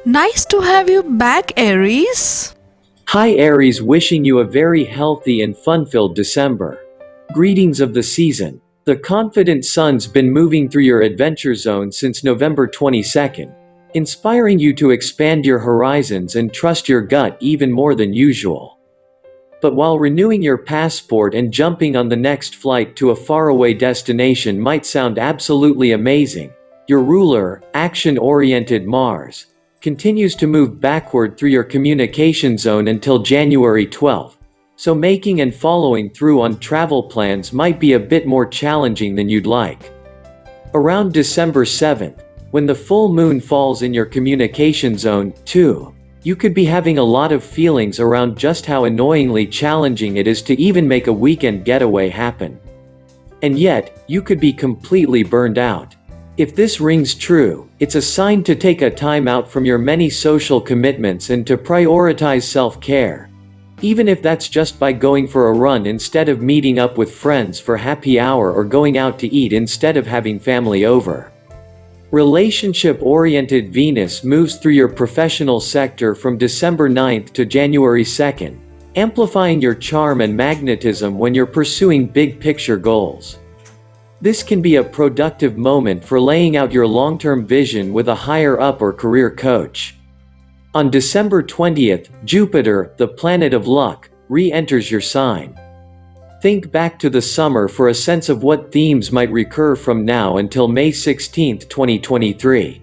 Nice to have you back, Aries. Hi Aries, wishing you a very healthy and fun-filled December. Greetings of the season. The confident sun's been moving through your adventure zone since November 22nd, inspiring you to expand your horizons and trust your gut even more than usual. But while renewing your passport and jumping on the next flight to a faraway destination might sound absolutely amazing, your ruler, action-oriented Mars, continues to move backward through your communication zone until January 12th. So making and following through on travel plans might be a bit more challenging than you'd like. Around December 7th, when the full moon falls in your communication zone, too, you could be having a lot of feelings around just how annoyingly challenging it is to even make a weekend getaway happen. And yet, you could be completely burned out. If this rings true, it's a sign to take a time out from your many social commitments and to prioritize self-care. Even if that's just by going for a run instead of meeting up with friends for happy hour or going out to eat instead of having family over. Relationship-oriented Venus moves through your professional sector from December 9th to January 2nd, amplifying your charm and magnetism when you're pursuing big-picture goals. This can be a productive moment for laying out your long-term vision with a higher-up or career coach. On December 20th, Jupiter, the planet of luck, re-enters your sign. Think back to the summer for a sense of what themes might recur from now until May 16, 2023.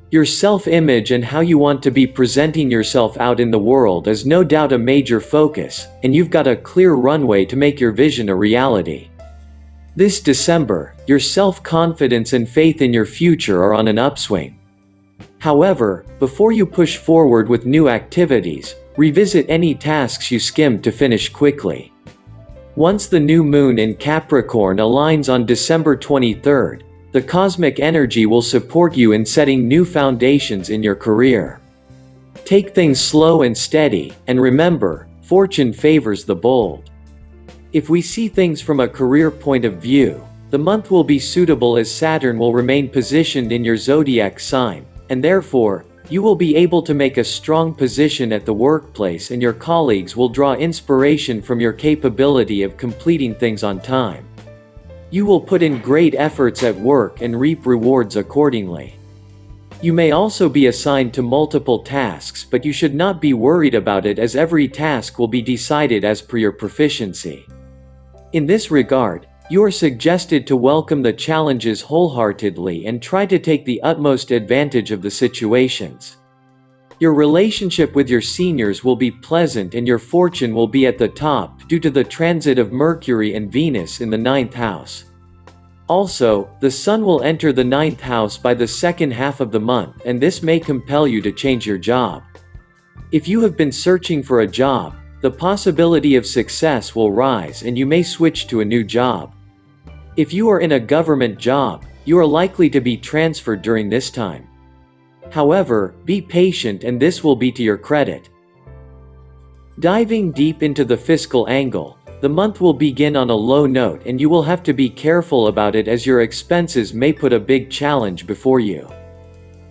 Your self-image and how you want to be presenting yourself out in the world is no doubt a major focus, and you've got a clear runway to make your vision a reality. This December, your self-confidence and faith in your future are on an upswing. However, before you push forward with new activities, revisit any tasks you skimmed to finish quickly. Once the new moon in Capricorn aligns on December 23rd, the cosmic energy will support you in setting new foundations in your career. Take things slow and steady, and remember, fortune favors the bold. If we see things from a career point of view, the month will be suitable as Saturn will remain positioned in your zodiac sign, and therefore, you will be able to make a strong position at the workplace and your colleagues will draw inspiration from your capability of completing things on time. You will put in great efforts at work and reap rewards accordingly. You may also be assigned to multiple tasks, but you should not be worried about it as every task will be decided as per your proficiency. In this regard, you are suggested to welcome the challenges wholeheartedly and try to take the utmost advantage of the situations. Your relationship with your seniors will be pleasant and your fortune will be at the top due to the transit of Mercury and Venus in the 9th house. Also, the Sun will enter the 9th house by the second half of the month, and this may compel you to change your job. If you have been searching for a job, the possibility of success will rise and you may switch to a new job. If you are in a government job, you are likely to be transferred during this time. However, be patient and this will be to your credit. Diving deep into the fiscal angle, the month will begin on a low note and you will have to be careful about it as your expenses may put a big challenge before you.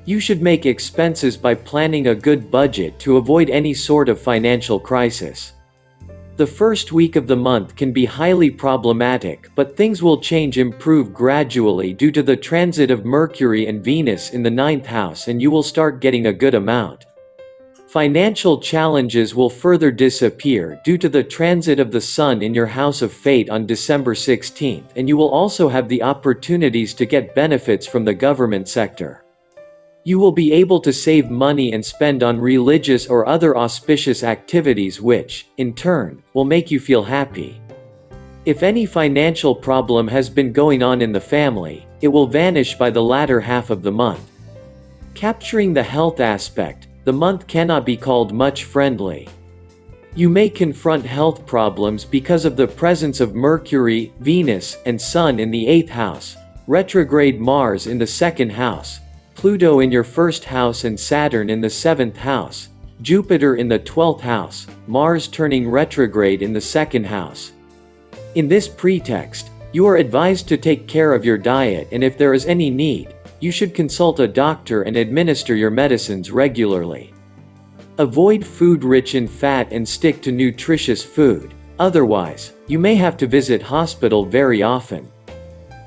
You should make expenses by planning a good budget to avoid any sort of financial crisis. The first week of the month can be highly problematic, but things will improve gradually due to the transit of Mercury and Venus in the 9th house and you will start getting a good amount. Financial challenges will further disappear due to the transit of the Sun in your house of fate on December 16th, and you will also have the opportunities to get benefits from the government sector. You will be able to save money and spend on religious or other auspicious activities which, in turn, will make you feel happy. If any financial problem has been going on in the family, it will vanish by the latter half of the month. Capturing the health aspect, the month cannot be called much friendly. You may confront health problems because of the presence of Mercury, Venus, and Sun in the 8th house, retrograde Mars in the 2nd house, Pluto in your 1st house and Saturn in the 7th house, Jupiter in the 12th house, Mars turning retrograde in the 2nd house. In this pretext, you are advised to take care of your diet and if there is any need, you should consult a doctor and administer your medicines regularly. Avoid food rich in fat and stick to nutritious food, otherwise, you may have to visit hospital very often.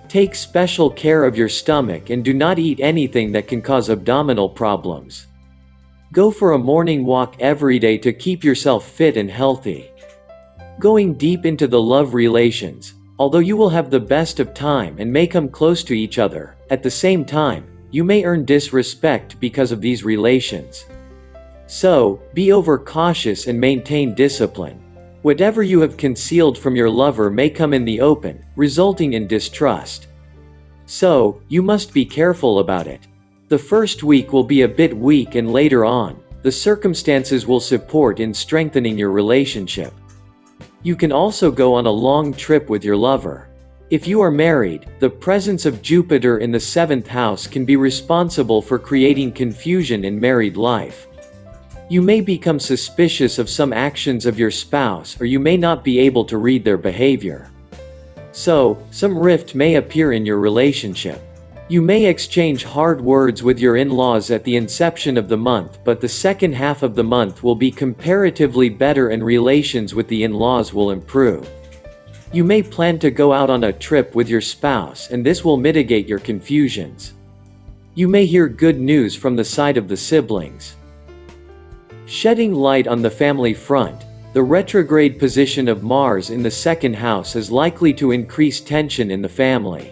Take special care of your stomach and do not eat anything that can cause abdominal problems. Go for a morning walk every day to keep yourself fit and healthy. Going deep into the love relations, although you will have the best of time and may come close to each other, at the same time, you may earn disrespect because of these relations. So, be overcautious and maintain discipline. Whatever you have concealed from your lover may come in the open, resulting in distrust. So, you must be careful about it. The first week will be a bit weak, and later on, the circumstances will support in strengthening your relationship. You can also go on a long trip with your lover. If you are married, the presence of Jupiter in the 7th house can be responsible for creating confusion in married life. You may become suspicious of some actions of your spouse, or you may not be able to read their behavior. So, some rift may appear in your relationship. You may exchange hard words with your in-laws at the inception of the month, but the second half of the month will be comparatively better and relations with the in-laws will improve. You may plan to go out on a trip with your spouse, and this will mitigate your confusions. You may hear good news from the side of the siblings. Shedding light on the family front, the retrograde position of Mars in the 2nd house is likely to increase tension in the family.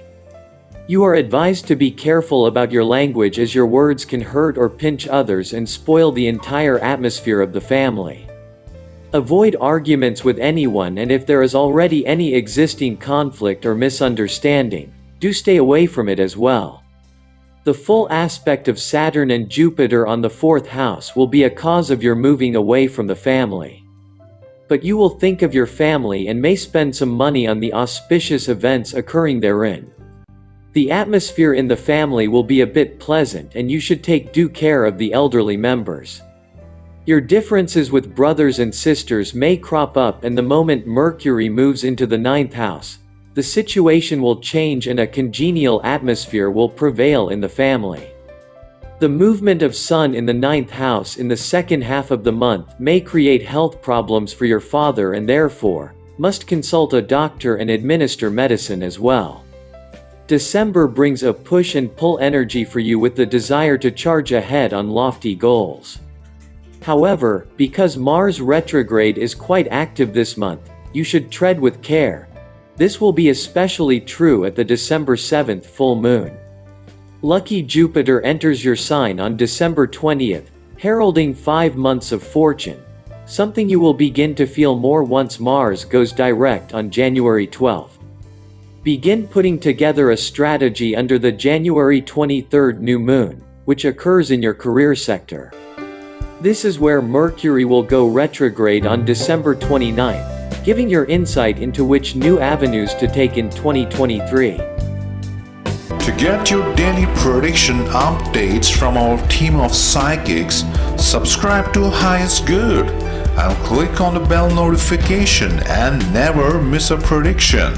You are advised to be careful about your language, as your words can hurt or pinch others and spoil the entire atmosphere of the family. Avoid arguments with anyone, and if there is already any existing conflict or misunderstanding, do stay away from it as well. The full aspect of Saturn and Jupiter on the 4th house will be a cause of your moving away from the family. But you will think of your family and may spend some money on the auspicious events occurring therein. The atmosphere in the family will be a bit pleasant, and you should take due care of the elderly members. Your differences with brothers and sisters may crop up, and the moment Mercury moves into the 9th house, the situation will change and a congenial atmosphere will prevail in the family. The movement of Sun in the 9th house in the second half of the month may create health problems for your father, and therefore, must consult a doctor and administer medicine as well. December brings a push and pull energy for you with the desire to charge ahead on lofty goals. However, because Mars retrograde is quite active this month, you should tread with care. This will be especially true at the December 7th full moon. Lucky Jupiter enters your sign on December 20th, heralding 5 months of fortune, something you will begin to feel more once Mars goes direct on January 12th. Begin putting together a strategy under the January 23rd new moon, which occurs in your career sector. This is where Mercury will go retrograde on December 29th, giving your insight into which new avenues to take in 2023. To get your daily prediction updates from our team of psychics, subscribe to Highest Good and click on the bell notification and never miss a prediction.